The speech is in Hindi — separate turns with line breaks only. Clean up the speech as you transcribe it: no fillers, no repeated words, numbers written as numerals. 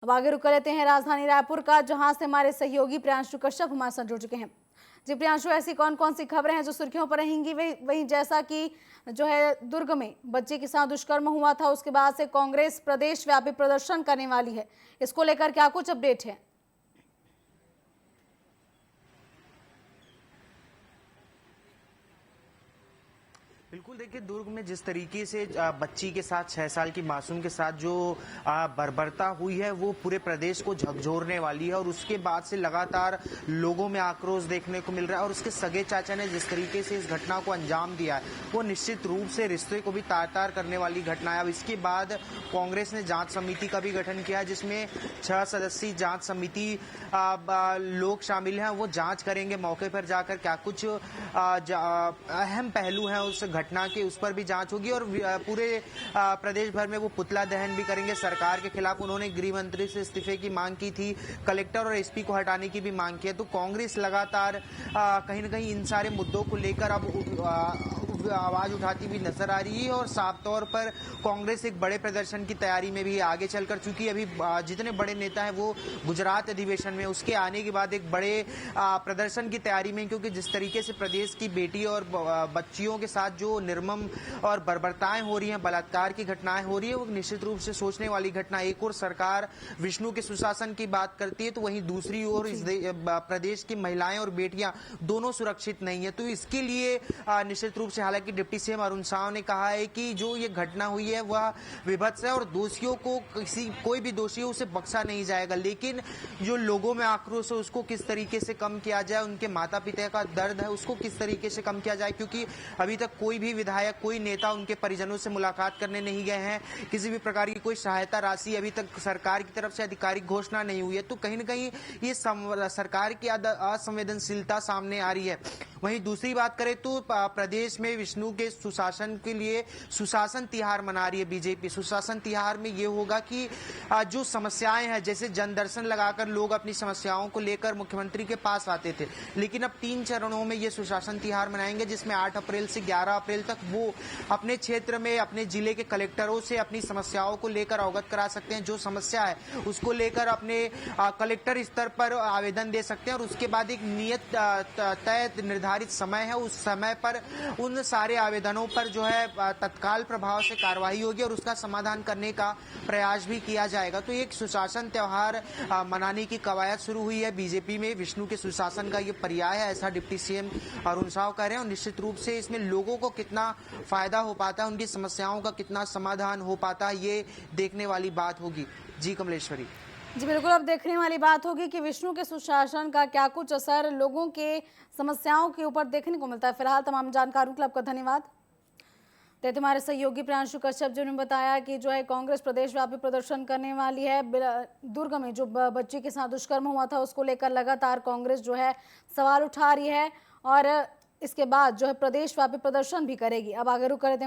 अब आगे रुक कर लेते हैं राजधानी रायपुर का, जहां से हमारे सहयोगी प्रियांशु कश्यप हमारे साथ जुड़ चुके हैं। जी प्रियांशु, ऐसी कौन कौन सी खबरें हैं जो सुर्खियों पर रहेंगी? वही जैसा कि जो है दुर्ग में बच्चे के साथ दुष्कर्म हुआ था, उसके बाद से कांग्रेस प्रदेश व्यापी प्रदर्शन करने वाली है। इसको लेकर क्या कुछ अपडेट है?
बिल्कुल, देखिए दुर्ग में जिस तरीके से बच्ची के साथ 6 साल की मासूम के साथ जो बर्बरता हुई है वो पूरे प्रदेश को झकझोरने वाली है। और उसके बाद से लगातार लोगों में आक्रोश देखने को मिल रहा है। और उसके सगे चाचा ने जिस तरीके से इस घटना को अंजाम दिया है वो निश्चित रूप से रिश्ते को भी तार-तार करने वाली घटना है। अब इसके बाद कांग्रेस ने जांच समिति का भी गठन किया, जिसमें 6 सदस्यीय जांच समिति लोग शामिल हैं। वो जांच करेंगे मौके पर जाकर क्या कुछ अहम पहलू हैं उस घटना के, उस पर भी जांच होगी। और पूरे प्रदेश भर में वो पुतला दहन भी करेंगे सरकार के खिलाफ। उन्होंने गृह मंत्री से इस्तीफे की मांग की थी, कलेक्टर और एसपी को हटाने की भी मांग की है। तो कांग्रेस लगातार कहीं न कहीं इन सारे मुद्दों को लेकर अब आवाज उठाती हुई नजर आ रही है। और साफ तौर पर कांग्रेस एक बड़े प्रदर्शन की तैयारी में भी आगे चलकर चुकी है। अभी जितने बड़े नेता हैं वो गुजरात अधिवेशन में, उसके आने के बाद एक बड़े प्रदर्शन की तैयारी में, क्योंकि जिस तरीके से प्रदेश की बेटी और बच्चियों के साथ जो निर्मम और बर्बरताएं हो रही हैं, बलात्कार की घटनाएं हो रही है, वो निश्चित रूप से सोचने वाली घटना। एक और सरकार विष्णु के सुशासन की बात करती है तो वहीं दूसरी ओर इस प्रदेश की महिलाएं और बेटियां दोनों सुरक्षित नहीं है। तो इसके लिए निश्चित रूप से, हालांकि डिप्टी सीएम अरुण साव ने कहा है कि जो ये घटना हुई है वह विभत्स है और दोषियों को कोई भी दोषी है उसे बख्शा नहीं जाएगा। लेकिन जो लोगों में आक्रोश है उसको किस तरीके से कम किया जाए, उनके माता पिता का दर्द है उसको किस तरीके से कम किया जाए, क्योंकि अभी तक कोई भी विधायक, कोई नेता उनके परिजनों से मुलाकात करने नहीं गए हैं। किसी भी प्रकार की कोई सहायता राशि अभी तक सरकार की तरफ से आधिकारिक घोषणा नहीं हुई है। तो कहीं न कहीं ये सरकार की असंवेदनशीलता सामने आ रही है। वहीं दूसरी बात करें तो प्रदेश में विष्णु के सुशासन के लिए सुशासन तिहार मना रही है बीजेपी। सुशासन तिहार में ये होगा कि जो समस्याएं हैं, जैसे जनदर्शन लगाकर लोग अपनी समस्याओं को लेकर मुख्यमंत्री के पास आते थे, लेकिन अब 3 चरणों में ये सुशासन तिहार मनाएंगे, जिसमें 8 अप्रैल से 11 अप्रैल तक वो अपने क्षेत्र में, अपने जिले के कलेक्टरों से अपनी समस्याओं को लेकर अवगत करा सकते हैं। जो समस्या है उसको लेकर अपने कलेक्टर स्तर पर आवेदन दे सकते हैं। और उसके बाद एक नियत तय निर्धारित समय है, उस समय पर उन सारे आवेदनों पर जो है तत्काल प्रभाव से कार्रवाई होगी और उसका समाधान करने का प्रयास भी किया जाएगा। तो एक सुशासन त्योहार मनाने की कवायद शुरू हुई है बीजेपी में। विष्णु के सुशासन का ये पर्याय है, ऐसा डिप्टी सीएम अरुण साव कह रहे हैं। और निश्चित रूप से इसमें लोगों को कितना फायदा हो पाता है, उनकी समस्याओं का कितना समाधान हो पाता है, ये देखने वाली बात होगी। जी कमलेश्वरी।
जी बिल्कुल, अब देखने वाली बात होगी कि विष्णु के सुशासन का क्या कुछ असर लोगों के समस्याओं के ऊपर देखने को मिलता है। फिलहाल तमाम जानकारियों के लिए आपका धन्यवाद देते हमारे सहयोगी प्रियांशु कश्यप, जिन्होंने बताया कि जो है कांग्रेस प्रदेश व्यापी प्रदर्शन करने वाली है। दुर्ग में जो बच्ची के साथ दुष्कर्म हुआ था उसको लेकर लगातार कांग्रेस जो है सवाल उठा रही है और इसके बाद जो है प्रदेश व्यापी प्रदर्शन भी करेगी। अब आगे रुक कर